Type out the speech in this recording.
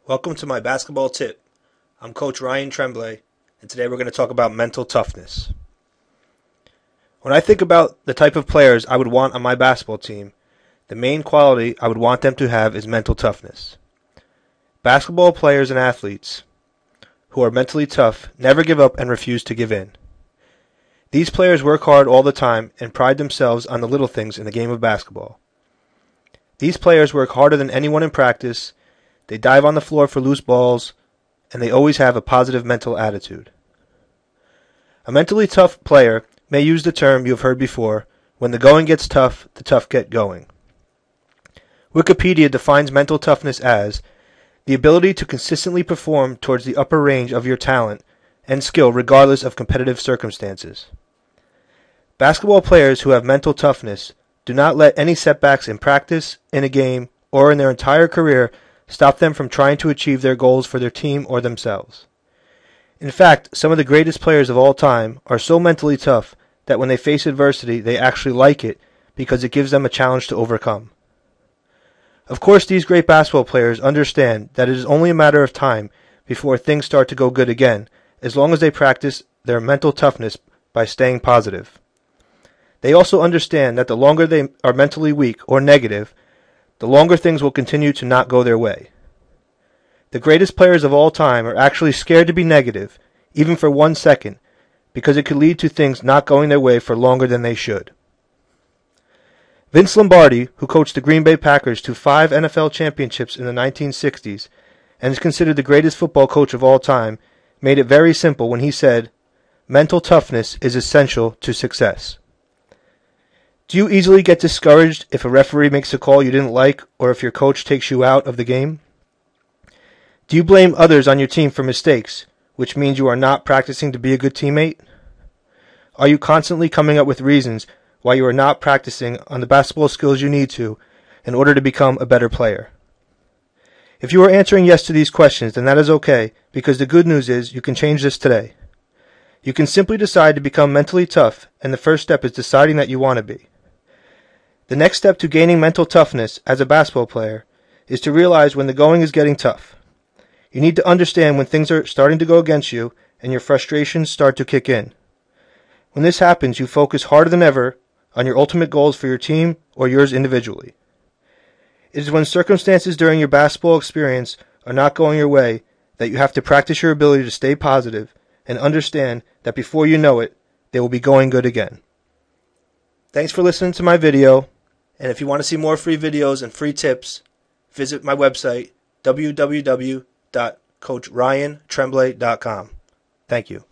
Welcome to my basketball tip. I'm Coach Ryan Tremblay, and today we're going to talk about mental toughness. When I think about the type of players I would want on my basketball team, the main quality I would want them to have is mental toughness. Basketball players and athletes who are mentally tough never give up and refuse to give in. These players work hard all the time and pride themselves on the little things in the game of basketball. These players work harder than anyone in practice. They dive on the floor for loose balls, and they always have a positive mental attitude. A mentally tough player may use the term you have heard before, when the going gets tough, the tough get going. Wikipedia defines mental toughness as the ability to consistently perform towards the upper range of your talent and skill regardless of competitive circumstances. Basketball players who have mental toughness do not let any setbacks in practice, in a game, or in their entire career stop them from trying to achieve their goals for their team or themselves. In fact, some of the greatest players of all time are so mentally tough that when they face adversity, they actually like it because it gives them a challenge to overcome. Of course, these great basketball players understand that it is only a matter of time before things start to go good again, as long as they practice their mental toughness by staying positive. They also understand that the longer they are mentally weak or negative, the longer things will continue to not go their way. The greatest players of all time are actually scared to be negative, even for 1 second, because it could lead to things not going their way for longer than they should. Vince Lombardi, who coached the Green Bay Packers to 5 NFL championships in the 1960s and is considered the greatest football coach of all time, made it very simple when he said, "Mental toughness is essential to success." Do you easily get discouraged if a referee makes a call you didn't like or if your coach takes you out of the game? Do you blame others on your team for mistakes, which means you are not practicing to be a good teammate? Are you constantly coming up with reasons why you are not practicing on the basketball skills you need to in order to become a better player? If you are answering yes to these questions, then that is okay, because the good news is you can change this today. You can simply decide to become mentally tough, and the first step is deciding that you want to be. The next step to gaining mental toughness as a basketball player is to realize when the going is getting tough. You need to understand when things are starting to go against you and your frustrations start to kick in. When this happens, you focus harder than ever on your ultimate goals for your team or yours individually. It is when circumstances during your basketball experience are not going your way that you have to practice your ability to stay positive and understand that before you know it, they will be going good again. Thanks for listening to my video, and if you want to see more free videos and free tips, visit my website, www.coachryantremblay.com. Thank you.